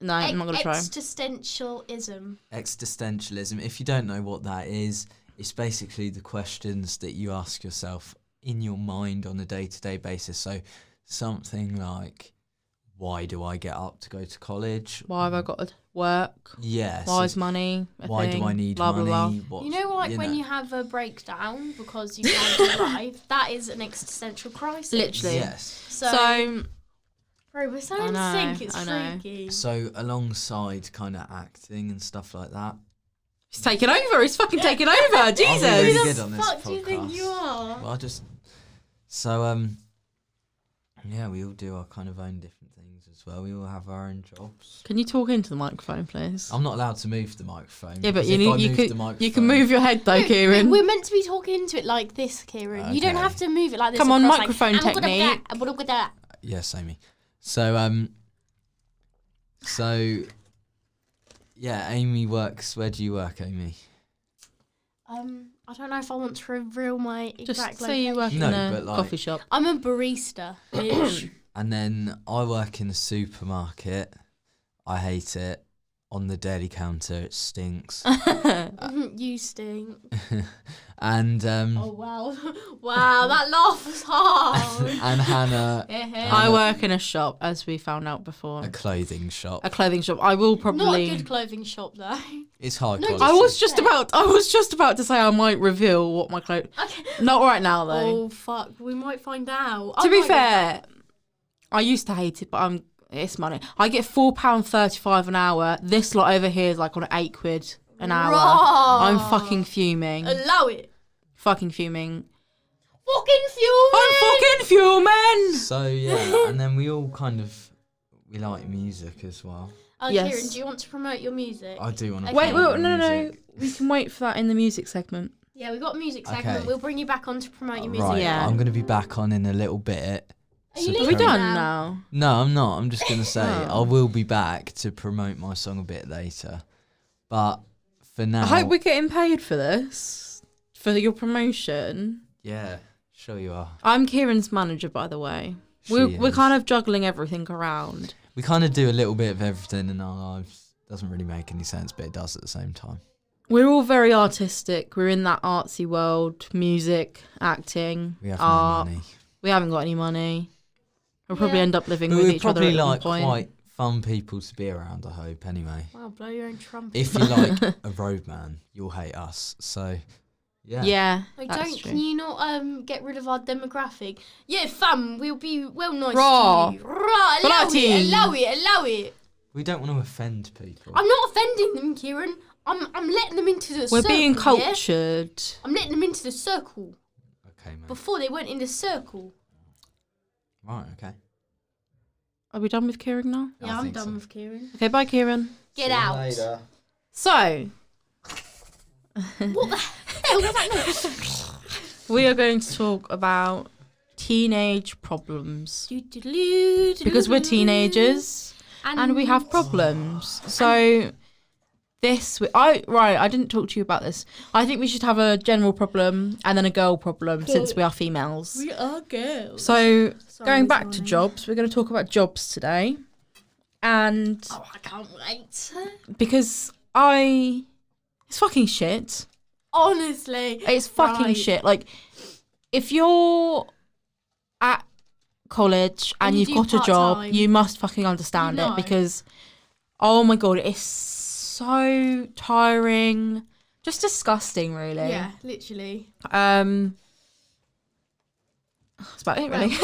No, I'm not going to try. Existentialism. existentialism. If you don't know what that is, it's basically the questions that you ask yourself in your mind on a day-to-day basis. So something like, why do I get up to go to college? Why have I got to work? Yes. Why is money a Why thing? do I need blah, money? Blah, blah. What- You know, like when know. you have a breakdown because you can't drive, that is an existential crisis. Literally. Yes. So, bro, we're so I in know, sync. It's I know. freaky. So alongside kind of acting and stuff like that, He's taking over. He's fucking taking over. I'll Jesus. be really Who good the on this fuck do you think podcast. you are? well, so yeah, we all do our kind of own different things as well. We all have our own jobs. Can you talk into the microphone, please? I'm not allowed to move the microphone. Yeah, but because you if I need you move could the microphone, you can move your head though, No, Kieran. We're meant to be talking into it like this, Kieran. You don't Okay. have to move it like this. Come on, across, microphone like, technique. Yes, Amy. So so yeah, Amy works. Where do you work, Amy? I don't know if I want to reveal my Just exact say you work No, in a but, like- coffee shop. I'm a barista. bitch. And then I work in a supermarket. I hate it. on the deli counter. It stinks. You stink. And Oh wow, wow, that laugh was hard. and Hannah, I work in a shop, as we found out before. a clothing shop. A clothing shop. I will probably. Not a good clothing shop though. It's high No, quality. I was just about to say I might reveal what my clothes. Okay. Not right now though. Oh fuck, we might find out. To be fair, I used to hate it, but it's money. I get £4.35 an hour. This lot over here is like on £8 an hour. Raw. I'm fucking fuming. Allow it. Fucking fuming. Fucking fuel. I'm fucking fuming. So yeah, and then we all we like music as well. Oh, Yes. Kieran, do you want to promote your music? I do want to. Okay. Wait, no. We can wait for that in the music segment. Yeah, we've got a music segment. Okay. We'll bring you back on to promote your music. Right, Yeah. I'm going to be back on in a little bit. Are you to Are we leaving done now? now? No, I'm not. I'm just going to say Oh. I will be back to promote my song a bit later. But for now, I hope we're getting paid for this. For your promotion. yeah, sure you are. I'm Kieran's manager, by the way. She We're is. kind of juggling everything around. We kind of do a little bit of everything in our lives. Doesn't really make any sense, but it does at the same time. We're all very artistic. We're in that artsy world. Music, acting, We have art. no money. We haven't got any money. We'll probably Yeah. end up living But with we're each other probably at one like point. quite fun people to be around, I hope, anyway. Wow, blow your own trumpet. If you like a roadman, you'll hate us. So, yeah. Yeah, Like, that's can true. you not get rid of our demographic? Yeah, fam, we'll be well nice Raw. to you. Raw, allow Bloody. it, allow it, allow it. We don't want to offend people. I'm not offending them, Kieran. I'm letting them into the We're circle. being yeah? cultured. I'm letting them into the circle Okay, mate. before they went in the circle. Right, okay. Are we done with Kieran now? I Yeah, I'm think done so. with Kieran. Okay, bye, Kieran. Get out. So, What the hell was that noise? we are going to talk about teenage problems. Because we're teenagers and we have problems. So, I didn't talk to you about this. I think we should have a general problem and then a girl problem since we are females. We are girls. So, Sorry, going back to darling. jobs, we're going to talk about jobs today. And Oh, I can't wait. because it's fucking shit. Honestly. It's fucking Right. shit. Like, if you're at college and And you you've do got a job, part-time, you must fucking understand you know. it because, oh my god, it's so tiring. Just disgusting, really. Yeah, literally. That's about it, really.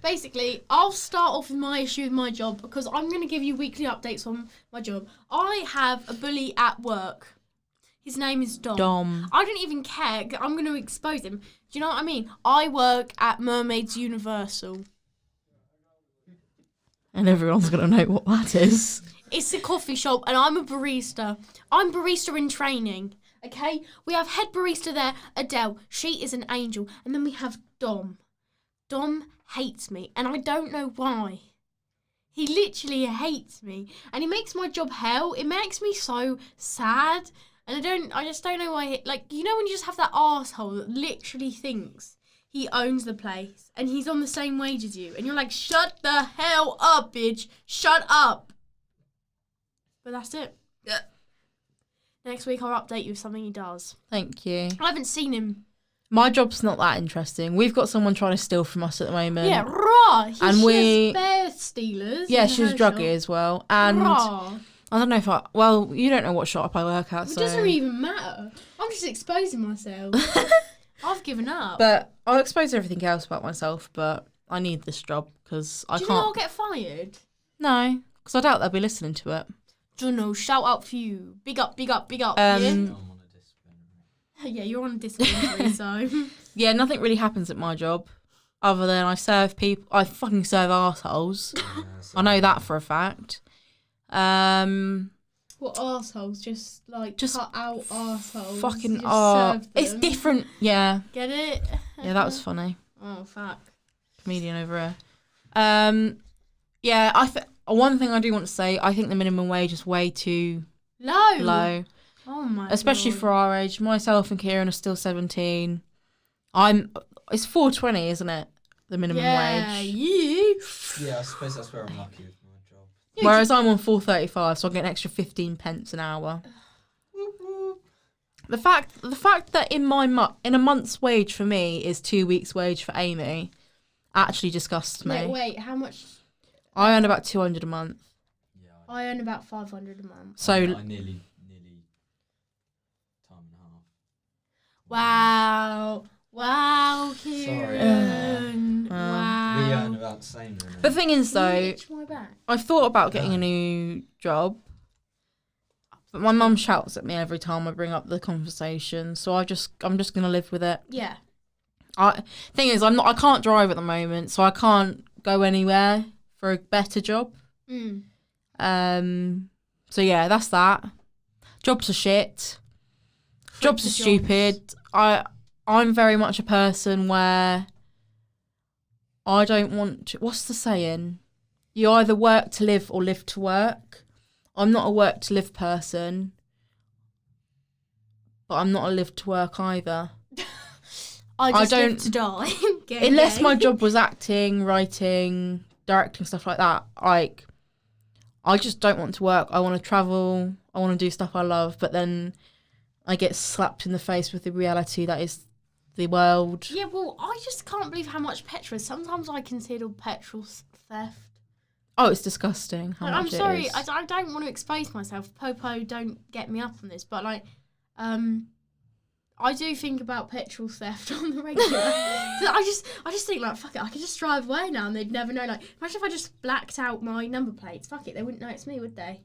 Basically, I'll start off with my issue with my job because I'm going to give you weekly updates on my job. I have a bully at work. His name is Dom. Dom. I don't even care. I'm going to expose him. Do you know what I mean? I work at Mermaids Universal. And everyone's going to know what that is. It's a coffee shop and I'm a barista. I'm barista in training. Okay? We have head barista there, Adele. She is an angel. And then we have Dom. Dom hates me and I don't know why. He literally hates me and he makes my job hell. It makes me so sad and I just don't know why. Like, you know when you just have that arsehole that literally thinks he owns the place and he's on the same wage as you and you're like, shut the hell up, bitch. Shut up. But that's it. Yeah. Next week I'll update you with something he does. Thank you. I haven't seen him. My job's not that interesting. We've got someone trying to steal from us at the moment. Yeah, raw. And She has bear stealers. Yeah, in she's her druggy shop. as well. And Raw. I don't know if you don't know what shop I work at, It so. doesn't even matter. I'm just exposing myself. I've given up. But I'll expose everything else about myself, but I need this job because I Do you can't. think I'll get fired? No, because I doubt they'll be listening to it. Do you know? Shout out for you. Big up, big up, big up. Yeah, you're on a disciplinary, so. Yeah, nothing really happens at my job other than I serve people. I fucking serve arseholes. I know that for a fact. What arseholes? Just cut out arseholes. Fucking You just serve it's them. different. Yeah, Get it? yeah, that was funny. Oh fuck. Comedian over here. Yeah, one thing I do want to say, I think the minimum wage is way too Low. low, Oh my. especially God. for our age. Myself and Kieran are still 17. It's $4.20, isn't it? The minimum Yeah, wage. you. Yeah, I suppose that's where I'm lucky with my job. Whereas I'm on 4.35, so I get an extra 15 pence an hour. The fact that in a month's wage for me is 2 weeks' wage for Amy actually disgusts me. Wait, how much? I earn about 200 a month. Yeah, I earn about 500 a month. So I nearly time and a half. Wow, Kieran. Wow. We earn about the same. the thing is, though, Itch my back. I've thought about getting a new job, but my mum shouts at me every time I bring up the conversation, so I'm just gonna live with it. Yeah. Thing is, I can't drive at the moment, so I can't go anywhere for a better job. So yeah, that's that. Jobs are shit. Jobs are stupid. I'm very much a person where I don't want to. What's the saying? You either work to live or live to work. I'm not a work to live person, but I'm not a live to work either. I just don't live to die. Unless my job was acting, writing, directing, stuff like that. Like, I just don't want to work. I want to travel. I want to do stuff I love, but then I get slapped in the face with the reality that is the world. Yeah, well, I just can't believe how much petrol is. Sometimes I consider petrol theft. Oh, it's disgusting. I'm sorry, I don't want to expose myself. Popo, don't get me up on this, but like, I do think about petrol theft on the regular. So I just think like, fuck it, I could just drive away now and they'd never know. Like, imagine if I just blacked out my number plates. Fuck it, they wouldn't know it's me, would they?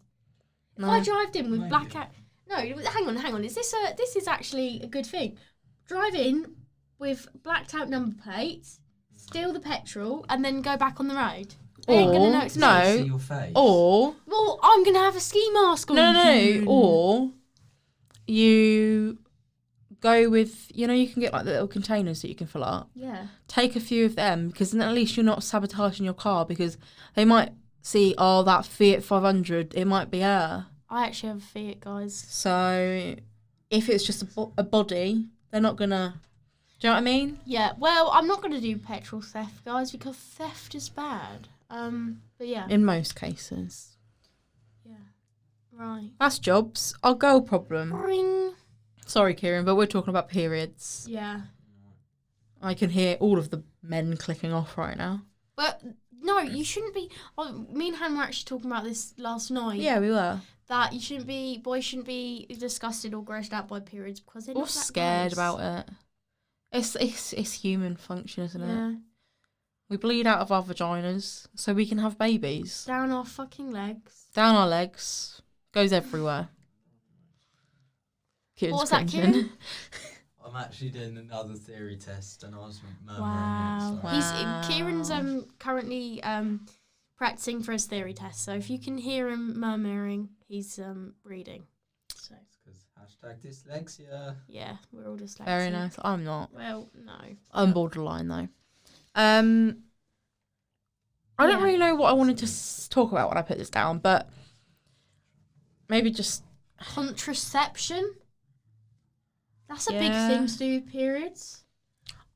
No. If I drove in with blackout. No, hang on. This is actually a good thing. Drive in with blacked out number plates, steal the petrol, and then go back on the road. They ain't gonna know it's me. See your face. Or Well, I'm gonna have a ski mask on. no. Or you go with, you can get like the little containers that you can fill up. Yeah. Take a few of them, because then at least you're not sabotaging your car, because they might see, oh, that Fiat 500, it might be her. I actually have a Fiat, guys. So if it's just a body, they're not gonna. Do you know what I mean? Yeah. Well, I'm not gonna do petrol theft, guys, because theft is bad. But yeah. In most cases. Yeah. Right. That's jobs. Our girl problem. Ring. Sorry, Kieran, but we're talking about periods. Yeah. I can hear all of the men clicking off right now. But no, you shouldn't be. Me and Han were actually talking about this last night. Yeah, we were. That boys shouldn't be disgusted or grossed out by periods because they're Or not that scared gross. about it. It's human function, isn't Yeah. it? We bleed out of our vaginas so we can have babies. Down our fucking legs. Down our legs. Goes everywhere. What was that, Kieran? I'm actually doing another theory test, and I was murmuring Wow. it. So. Wow. Kieran's currently practicing for his theory test. So if you can hear him murmuring, he's reading. So Because #dyslexia. yeah, we're all dyslexic. Very nice. I'm not. Well, no. I'm borderline though. I don't really know what I wanted to talk about when I put this down, but maybe just Contraception. That's a big Yeah. thing to do with periods.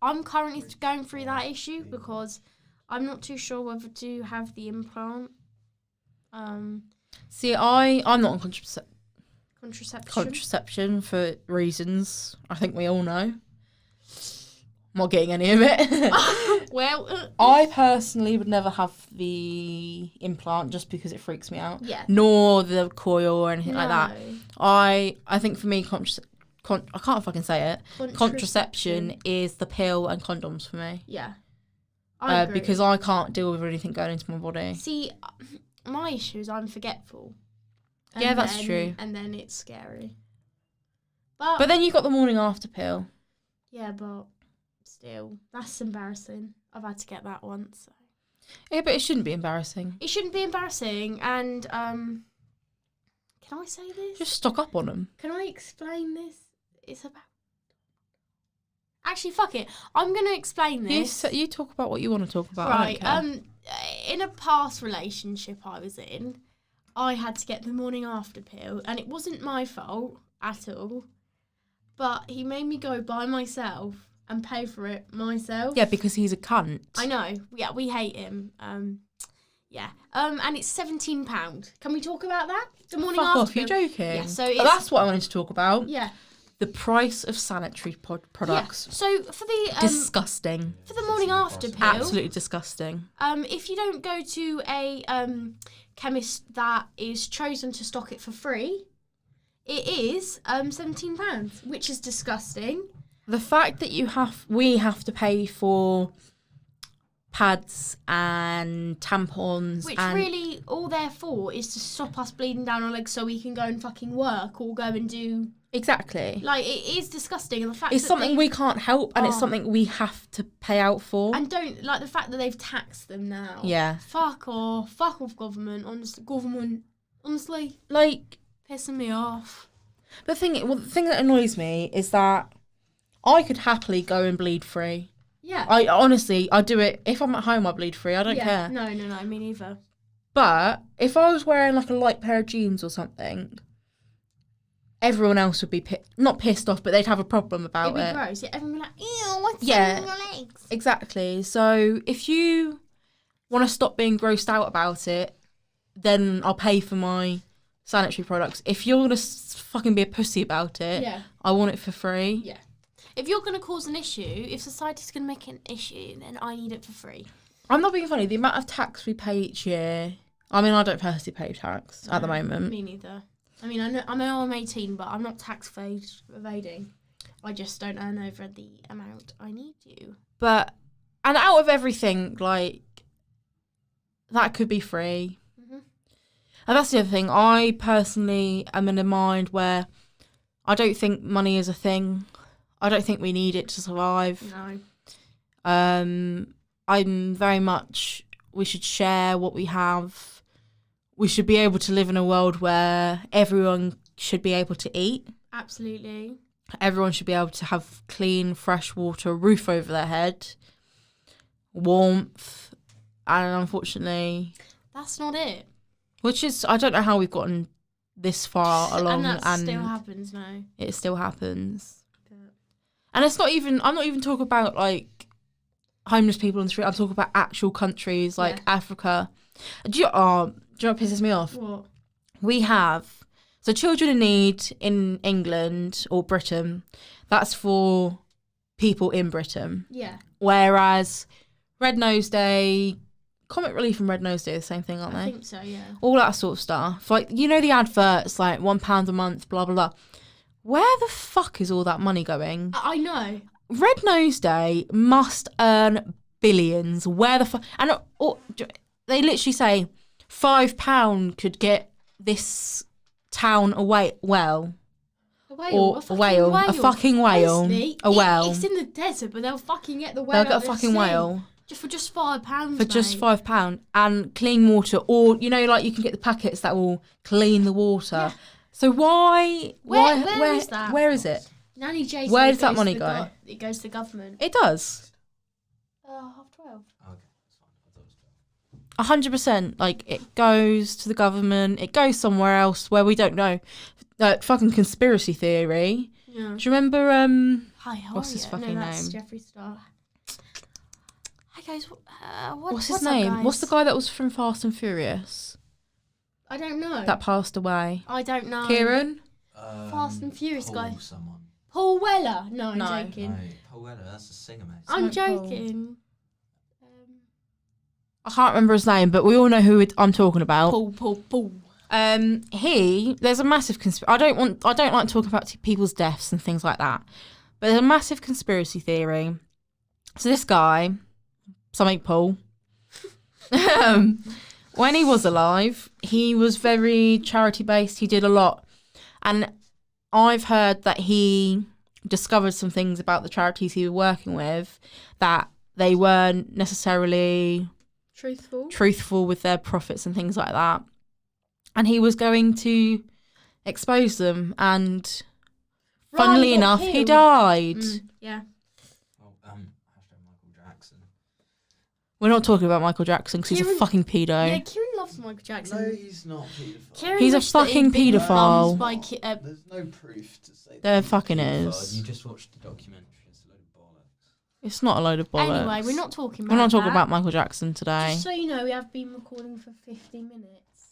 I'm currently going through that issue because I'm not too sure whether to have the implant. see. I'm not on Contraception. contraception for reasons I think we all know. I'm not getting any of it. Well, I personally would never have the implant just because it freaks me out. yeah. Nor the coil or anything like that. No. I think for me, I can't fucking say it. Contraception is the pill and condoms for me. Yeah. I agree. Because I can't deal with anything going into my body. See, my issue is I'm forgetful. Yeah, that's true. And then it's scary. But then you've got the morning after pill. Yeah, but still, that's embarrassing. I've had to get that once. So. Yeah, but it shouldn't be embarrassing. It shouldn't be embarrassing. And can I say this? Just stock up on them. Can I explain this? It's about. Actually, fuck it. I'm gonna explain this. You talk about what you want to talk about. I Right. don't care. In a past relationship I was in, I had to get the morning after pill, and it wasn't my fault at all. But he made me go by myself and pay for it myself. Yeah, because he's a cunt. I know. Yeah, we hate him. Yeah. And it's £17. Can we talk about that? The morning Fuck after off, you're pill? joking. Yeah, so That's what I wanted to talk about. Yeah. The price of sanitary products. Yeah. So for the Disgusting. for the morning after pill, Absolutely disgusting. if you don't go to a chemist that is chosen to stock it for free, it is £17, which is disgusting. The fact that we have to pay for pads and tampons, Which and really all they're for is to stop us bleeding down our legs so we can go and fucking work or go and do. exactly. Like, it is disgusting. And the fact It's that something we can't help, and it's something we have to pay out for. And don't, like, the fact that they've taxed them now. Yeah. Fuck off, government, honestly, Like, pissing me off. the thing that annoys me is that I could happily go and bleed free. Yeah. I do it. If I'm at home, I bleed free. I don't care. No, me neither. But if I was wearing like a light pair of jeans or something, everyone else would be not pissed off, but they'd have a problem about It'd it. be gross. Yeah, everyone would be like, ew, what's Yeah. on your legs? Exactly. So if you want to stop being grossed out about it, then I'll pay for my sanitary products. If you're going to fucking be a pussy about it, Yeah. I want it for free. Yeah. If you're going to cause an issue, if society's going to make an issue, then I need it for free. I'm not being funny. The amount of tax we pay each year. I mean, I don't personally pay tax at the moment. Me neither. I mean, I know I'm 18, but I'm not tax evading. I just don't earn over the amount I need to. But, and out of everything, like, that could be free. Mm-hmm. And that's the other thing. I personally am in a mind where I don't think money is a thing. I don't think we need it to survive. No. I'm very much, we should share what we have. We should be able to live in a world where everyone should be able to eat. Absolutely. Everyone should be able to have clean, fresh water, a roof over their head, warmth, and unfortunately... That's not it. Which is, I don't know how we've gotten this far along. And that still happens now. It still happens. And it's not even, I'm not even talking about, like, homeless people on the street. I'm talking about actual countries like Africa. Do you know what pisses me off? What? We have, so children in need in England or Britain, that's for people in Britain. Yeah. Whereas Red Nose Day, Comic Relief and Red Nose Day are the same thing, aren't they? I think so, yeah. All that sort of stuff. Like, you know the adverts, like £1 a month, blah, blah, blah. Where the fuck is all that money going? I know. Red Nose Day must earn billions. Where the fuck? And they literally say £5 could get this town a well. A whale. Or a whale. A fucking whale. Honestly, a whale. It's in the desert, but they'll fucking get the whale. They'll get a fucking whale. For just £5. For just £5. And clean water. Or, you know, like you can get the packets that will clean the water. Yeah. So why where is that? Where is it? Nanny J. Where does that money go? It goes to the government. It does. 12:30. Okay, that's fine. I thought it was 100%. Like, it goes to the government. It goes somewhere else where we don't know. Fucking conspiracy theory. Yeah. Do you remember? Hi, how what's are his you? fucking no, that's name? Jeffree Star. Hi guys. What's his up, name? guys? What's the guy that was from Fast and Furious I don't know. that passed away? I don't know. Kieran? Fast and Furious Paul guy. Someone. Paul Weller. No, I'm No. joking. No, Paul Weller, that's a singer, mate. I'm not Paul. joking. I can't remember his name, but we all know who I'm talking about. Paul. There's a massive I don't like talking about people's deaths and things like that. But there's a massive conspiracy theory. So this guy, something Paul, when he was alive, he was very charity based. He did a lot. And I've heard that he discovered some things about the charities he was working with that they weren't necessarily truthful with their profits and things like that. And he was going to expose them, and funnily enough, he died. Yeah. Oh, hashtag Michael Jackson. We're not talking about Michael Jackson because he's a fucking pedo. Yeah, Kieran loves Michael Jackson. No, he's not paedophile. Kieran He's a wished that fucking he'd been paedophile. bummed by There's no proof to say There that he's fucking a paedophile. is. You just watched the documentary. It's a load of bollocks. It's not a load of bollocks. Anyway, we're not talking about We're not talking that. about Michael Jackson today. Just so you know, we have been recording for 50 minutes.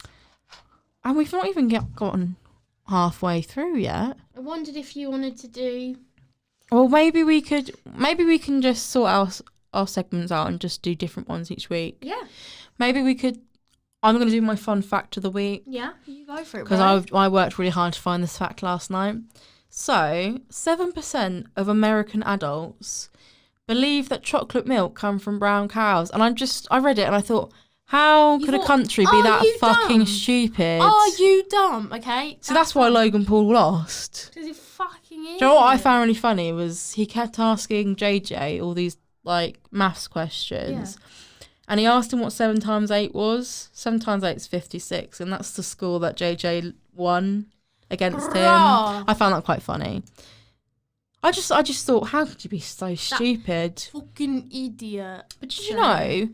And we've not even gotten halfway through yet. I wondered if you wanted to do... Well, maybe we can just sort our segments out and just do different ones each week. Yeah. Maybe we could... I'm going to do my fun fact of the week. Yeah, you go for it. Because I worked really hard to find this fact last night. So, 7% of American adults believe that chocolate milk comes from brown cows. And I read it and I thought, how could a country be that fucking stupid? Are you dumb? Okay. So that's why Logan Paul lost. Because he fucking is. Do you know what I found really funny was he kept asking JJ all these like maths questions. Yeah. And he asked him what 7 times 8 was. 7 times 8 is 56. And that's the score that JJ won against him. I found that quite funny. I just thought, how could you be so stupid? Fucking idiot. But did you know,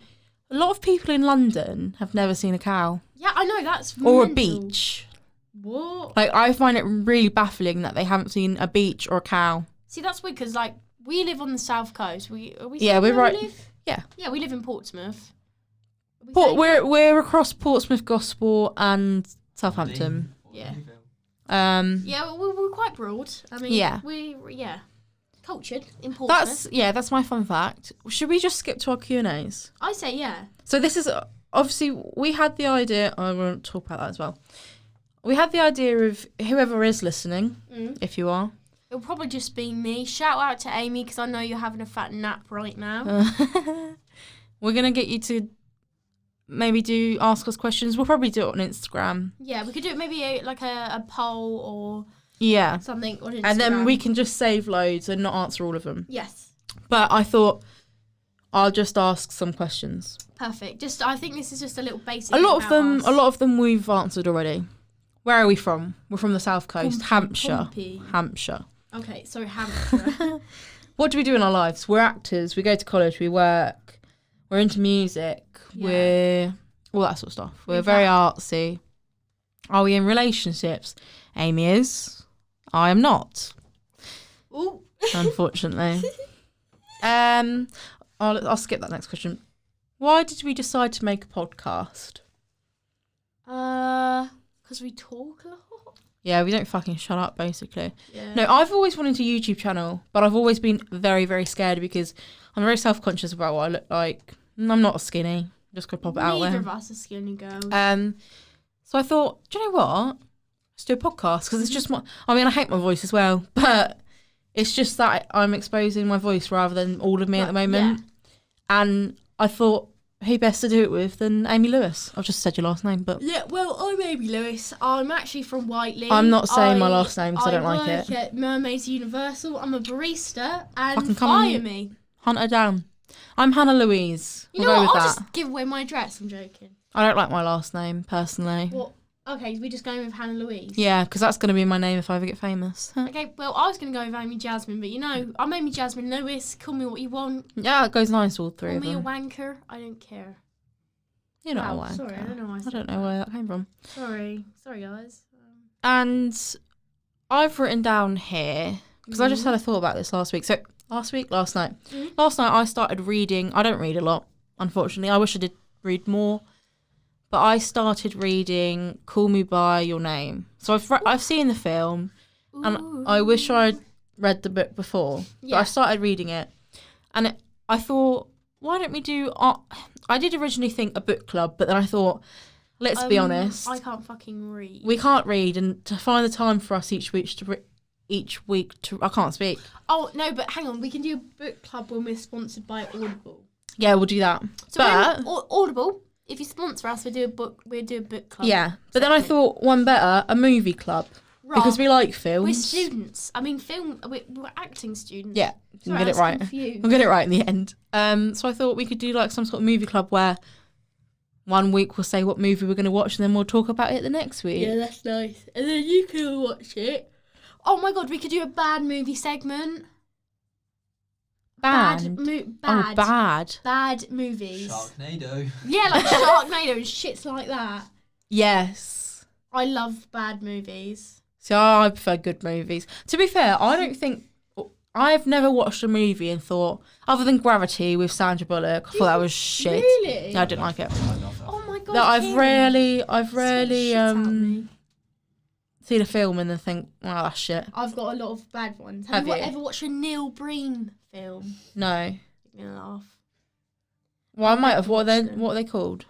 a lot of people in London have never seen a cow. Yeah, I know, that's or mental. A beach. What? Like, I find it really baffling that they haven't seen a beach or a cow. See, that's weird because, like, we live on the south coast. Yeah, we're right. Yeah. Yeah, we live in Portsmouth. We're across Portsmouth, Gosport, and Southampton. Yeah. Yeah, we're quite broad. I mean, yeah. we're cultured in Portsmouth. That's my fun fact. Should we just skip to our Q&As? I say yeah. So this is obviously we had the idea. I want to talk about that as well. We had the idea of whoever is listening, if you are. It'll probably just be me. Shout out to Amy because I know you're having a fat nap right now. We're gonna get you to maybe ask us questions. We'll probably do it on Instagram. Yeah, we could do it maybe a poll or something on Instagram. And then we can just save loads and not answer all of them. Yes. But I thought I'll just ask some questions. Perfect. I think this is just a little basic. A lot of them we've answered already. Where are we from? We're from the south coast, Hampshire. Hampshire. Okay, sorry, Hampshire. What do we do in our lives? We're actors. We go to college. We work. We're into music. Yeah. We're all that sort of stuff. We're very artsy. Are we in relationships? Amy is. I am not. Ooh. Unfortunately. I'll skip that next question. Why did we decide to make a podcast? Because we talk a lot. Yeah, we don't fucking shut up, basically. Yeah. No, I've always wanted a YouTube channel, but I've always been very, very scared because I'm very self-conscious about what I look like. I'm not skinny. Just gonna pop it out there. Neither of us are skinny girls. So I thought, do you know what? Let's do a podcast because it's just I mean, I hate my voice as well, but it's just that I'm exposing my voice rather than all of me at the moment. Yeah. And I thought, who best to do it with than Amy Lewis? I've just said your last name, but... Yeah, well, I'm Amy Lewis. I'm actually from Whiteley. I'm not saying my last name because I don't like it. I work at Mermaids Universal. I'm a barista and fire me. Hunt her down. I'm Hannah Louise. You know what? I'll just give away my address. I'm joking. I don't like my last name, personally. What? Okay, we're just going with Hannah Louise. Yeah, because that's going to be my name if I ever get famous. Okay, well, I was going to go with Amy Jasmine, but you know, I'm Amy Jasmine Lewis. Call me what you want. Yeah, it goes nice, all three of them. Call me a wanker. I don't care. You're not a wanker. Sorry, I don't know why I don't know where that came from. Sorry, guys. And I've written down here, because I just had a thought about this last week. So, last night. Last night I started reading. I don't read a lot, unfortunately. I wish I did read more. But I started reading Call Me By Your Name. So I've seen the film, and I wish I'd read the book before. Yeah. But I started reading it, and I thought, why don't we do... I did originally think a book club, but then I thought, let's be honest. I can't fucking read. We can't read, and to find the time for us each week to... I can't speak. Oh, no, but hang on. We can do a book club when we're sponsored by Audible. Yeah, we'll do that. So Audible... If you sponsor us, we'll do a book club. Yeah, but then I thought one better, a movie club. Right. Because we like films. We're students. I mean, we're acting students. Yeah, we'll get it right. We'll get it right in the end. So I thought we could do like some sort of movie club where one week we'll say what movie we're going to watch and then we'll talk about it the next week. Yeah, that's nice. And then you can watch it. Oh my God, we could do a bad movie segment. Bad movies. Sharknado. Yeah, like Sharknado and shits like that. Yes. I love bad movies. So I prefer good movies. To be fair, I don't think I've never watched a movie and thought, other than Gravity with Sandra Bullock, I thought that was shit. Really? No, I didn't like it. Oh my god. No, I've Kieran. rarely Shit out of me. seen a film and then think, oh, that's shit. I've got a lot of bad ones. Have you? Ever watched a Neil Breen film? No. You're gonna laugh. Well, I might have. What are them. they called?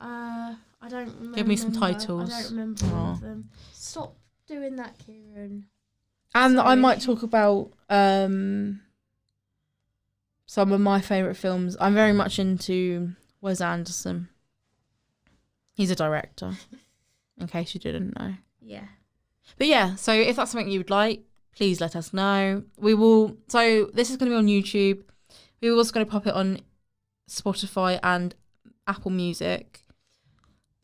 I don't remember. Give me some titles. I don't remember all Oh. of them. Stop doing that, Kieran. And I Sorry. might talk about some of my favourite films. I'm very much into Wes Anderson. He's a director, in case you didn't know. Yeah. But yeah, so if that's something you would like, please let us know. We will. So this is going to be on YouTube. We're also going to pop it on Spotify and Apple Music.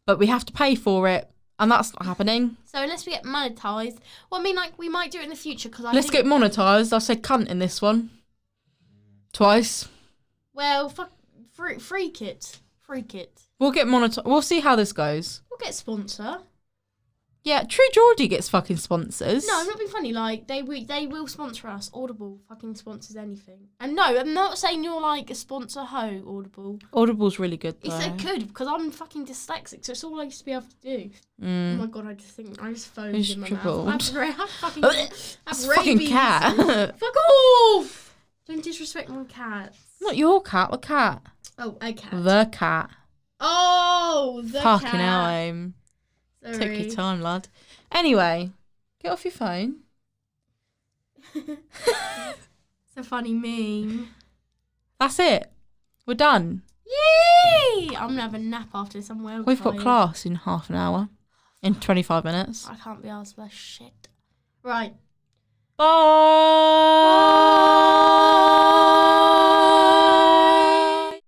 But we have to pay for it, and that's not happening. So unless we get monetized, well, I mean, like we might do it in the future because Let's get monetized. I said cunt in this one. Twice. Well, freak it. We'll get monetized. We'll see how this goes. We'll get sponsor. Yeah, True Geordie gets fucking sponsors. No, I'm not being funny. Like they will sponsor us. Audible fucking sponsors anything. And no, I'm not saying you're like a sponsor ho. Audible. Audible's really good though. It's so good because I'm fucking dyslexic, so it's all I used to be able to do. Oh my god, I just foamed Who's in my tripled? mouth. I've fucking That's a fucking cat. Fuck off! Don't disrespect my cats. Not your cat, the cat. Oh, a cat. The cat. Oh, the Fucking cat. hell, Aim. Sorry. Took your time, lad. Anyway, get off your phone. It's a funny meme. That's it. We're done. Yay! I'm gonna have a nap after this. I'm well We've got tired. class in half an hour. In 25 minutes. I can't be asked for shit. Right. Bye.